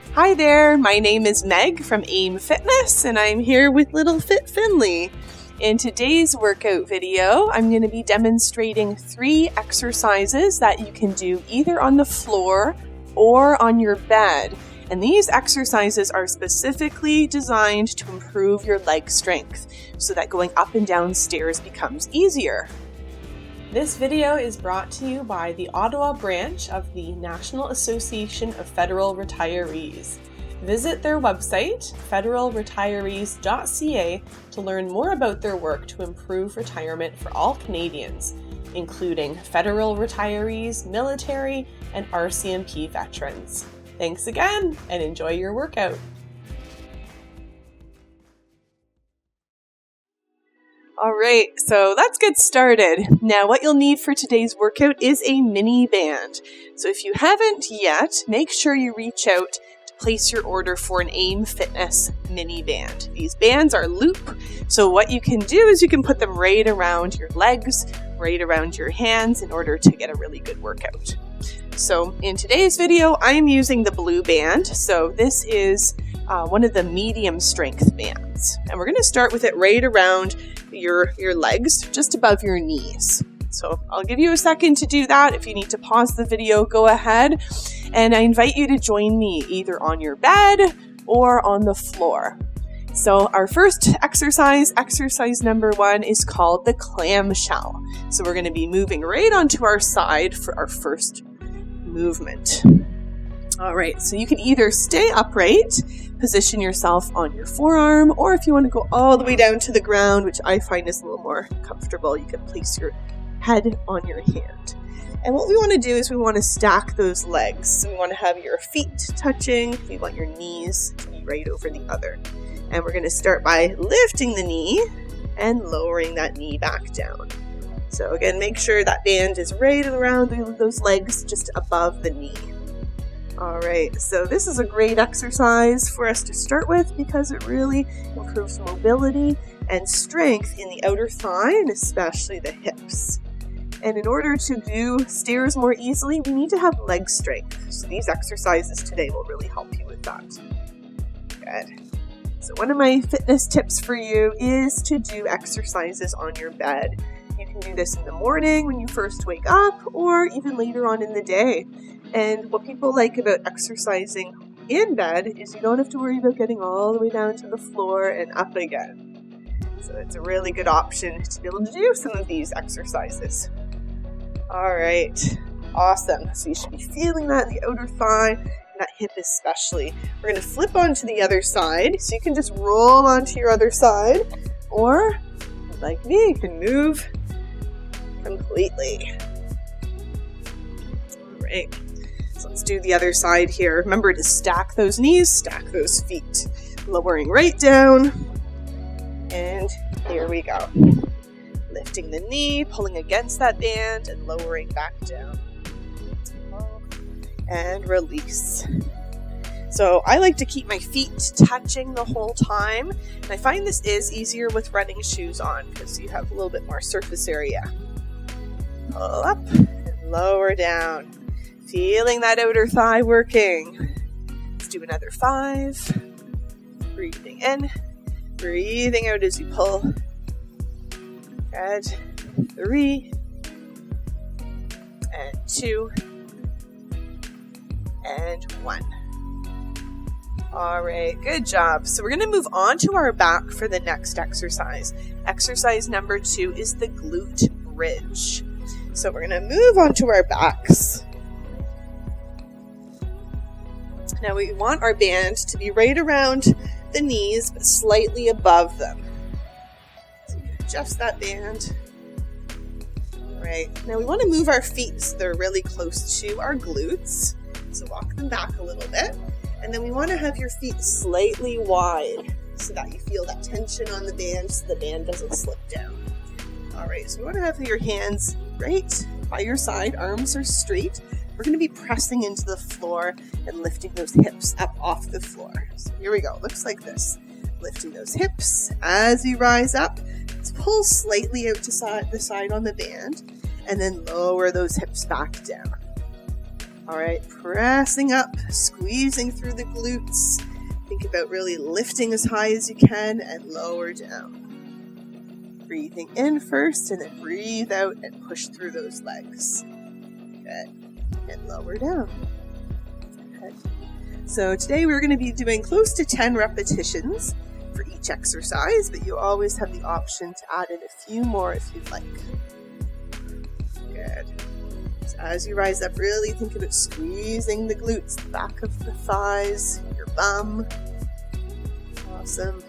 Hi there, my name is Meg from AIM Fitness, and I'm here with Little Fit Finley. In today's workout video, I'm going to be demonstrating 3 exercises that you can do either on the floor or on your bed. And these exercises are specifically designed to improve your leg strength so that going up and down stairs becomes easier. This video is brought to you by the Ottawa branch of the National Association of Federal Retirees. Visit their website, federalretirees.ca, to learn more about their work to improve retirement for all Canadians, including federal retirees, military, and RCMP veterans. Thanks again, and enjoy your workout. All right, so let's get started. Now, what you'll need for today's workout is a mini band. So if you haven't yet, make sure you reach out to place your order for an AIM Fitness mini band. These bands are loop, so what you can do is you can put them right around your legs, right around your hands in order to get a really good workout. So in today's video, I'm using the blue band. So this is one of the medium strength bands. And we're going to start with it right around your legs, just above your knees. So I'll give you a second to do that. If you need to pause the video, go ahead. And I invite you to join me either on your bed or on the floor. So our first exercise number 1, is called the clamshell. So we're going to be moving right onto our side for our first movement. All right, so you can either stay upright, position yourself on your forearm, or if you want to go all the way down to the ground, which I find is a little more comfortable, you can place your head on your hand. And what we want to do is we want to stack those legs. So we want to have your feet touching. We want your knees to be right over the other. And we're going to start by lifting the knee and lowering that knee back down. So again, make sure that band is right around those legs, just above the knee. All right, so this is a great exercise for us to start with because it really improves mobility and strength in the outer thigh and especially the hips. And in order to do stairs more easily, we need to have leg strength. So these exercises today will really help you with that. Good. So one of my fitness tips for you is to do exercises on your bed. You can do this in the morning when you first wake up or even later on in the day. And what people like about exercising in bed is you don't have to worry about getting all the way down to the floor and up again. So it's a really good option to be able to do some of these exercises. All right, awesome. So you should be feeling that in the outer thigh and that hip especially. We're going to flip onto the other side. So you can just roll onto your other side, or like me, you can move completely. All right. So let's do the other side here. Remember to stack those knees, stack those feet. Lowering right down. And here we go. Lifting the knee, pulling against that band, and lowering back down. And release. So I like to keep my feet touching the whole time. And I find this is easier with running shoes on because you have a little bit more surface area. Pull up and lower down. Feeling that outer thigh working. Let's do another 5. Breathing in. Breathing out as you pull. Good. 3. And 2. And 1. All right, good job. So we're going to move on to our back for the next exercise. Exercise number 2 is the glute bridge. So we're going to move on to our backs. Now we want our band to be right around the knees, but slightly above them. So you can adjust that band. All right, now we want to move our feet so they're really close to our glutes. So walk them back a little bit. And then we want to have your feet slightly wide so that you feel that tension on the band so the band doesn't slip down. All right, so we want to have your hands right by your side, arms are straight. We're going to be pressing into the floor and lifting those hips up off the floor. So here we go. Looks like this. Lifting those hips as you rise up. Let's pull slightly out to the side on the band and then lower those hips back down. All right, pressing up, squeezing through the glutes. Think about really lifting as high as you can and lower down. Breathing in first and then breathe out and push through those legs. Good. And lower down. Good. So today we're going to be doing close to 10 repetitions for each exercise, but you always have the option to add in a few more if you'd like. Good. So as you rise up, really think about squeezing the glutes, the back of the thighs, your bum. Awesome.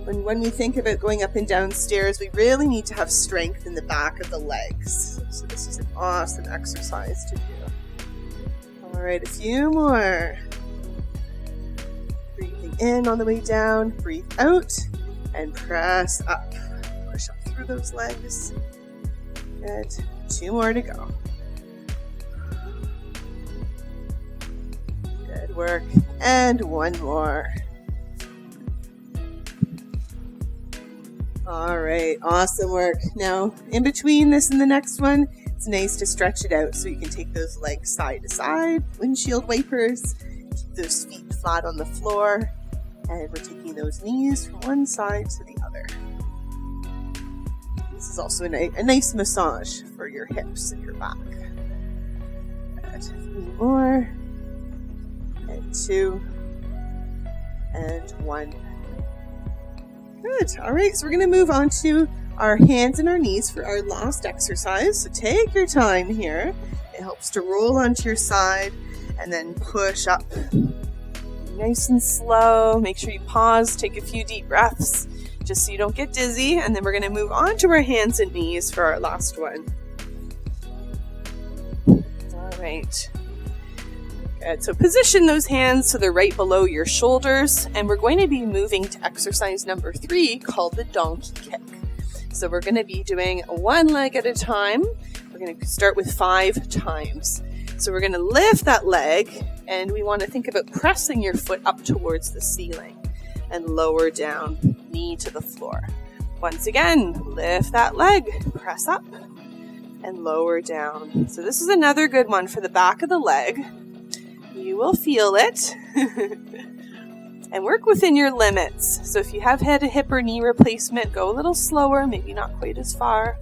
When we think about going up and down stairs, we really need to have strength in the back of the legs. So this is an awesome exercise to do. All right, a few more. Breathing in on the way down, breathe out, and press up. Push up through those legs. Good. 2 more to go. Good work. And 1 more. All right, awesome work. Now, in between this and the next one, it's nice to stretch it out so you can take those legs side to side, windshield wipers, keep those feet flat on the floor, and we're taking those knees from one side to the other. This is also a nice massage for your hips and your back. Good. 3 more, and 2, and 1. Good. All right, so we're going to move on to our hands and our knees for our last exercise. So take your time here. It helps to roll onto your side and then push up. Nice and slow. Make sure you pause, take a few deep breaths just so you don't get dizzy. And then we're going to move on to our hands and knees for our last one. All right. Good. So position those hands so they're right below your shoulders, and we're going to be moving to exercise number 3 called the donkey kick. So we're going to be doing 1 leg at a time. We're going to start with 5 times. So we're going to lift that leg, and we want to think about pressing your foot up towards the ceiling and lower down, knee to the floor. Once again, lift that leg, press up and lower down. So this is another good one for the back of the leg. You will feel it. And work within your limits. So if you have had a hip or knee replacement, go a little slower, maybe not quite as far.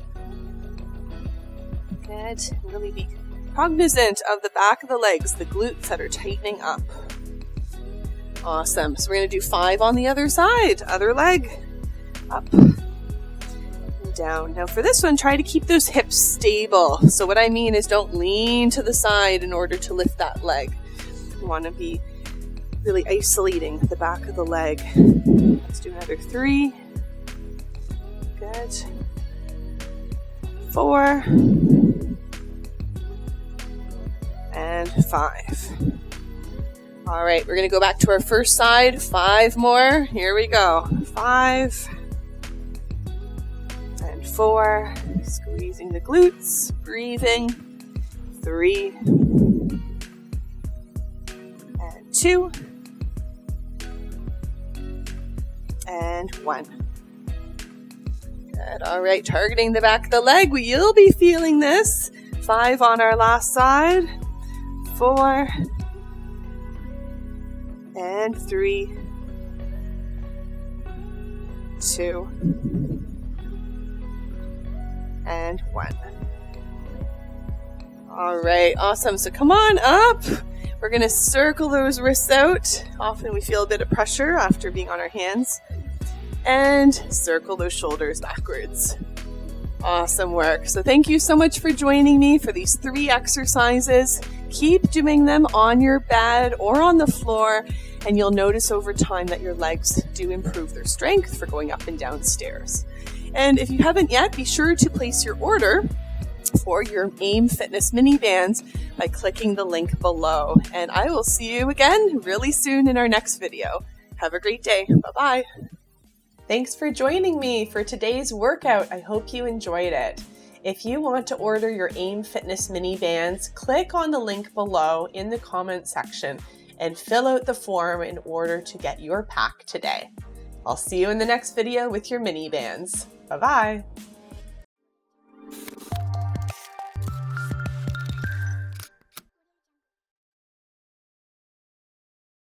Good. Really be cognizant of the back of the legs, the glutes that are tightening up. Awesome. So we're going to do 5 on the other side. Other leg. Up. And down. Now for this one, try to keep those hips stable. So what I mean is don't lean to the side in order to lift that leg. You want to be really isolating the back of the leg. Let's do another 3. Good. 4. And 5. All right, we're going to go back to our first side. 5 more. Here we go. 5. And 4. Squeezing the glutes. Breathing. 3. And 2. And 1. Good. All right, targeting the back of the leg. You'll be feeling this. 5 on our last side. 4. And 3. 2. And 1. All right, awesome. So come on up. We're going to circle those wrists out. Often we feel a bit of pressure after being on our hands. And circle those shoulders backwards. Awesome work. So thank you so much for joining me for these 3 exercises. Keep doing them on your bed or on the floor, and you'll notice over time that your legs do improve their strength for going up and down stairs. And if you haven't yet, be sure to place your order for your AIM Fitness mini bands by clicking the link below. And I will see you again really soon in our next video. Have a great day. Bye-bye. Thanks for joining me for today's workout. I hope you enjoyed it. If you want to order your AIM Fitness mini bands, click on the link below in the comment section and fill out the form in order to get your pack today. I'll see you in the next video with your mini bands. Bye-bye.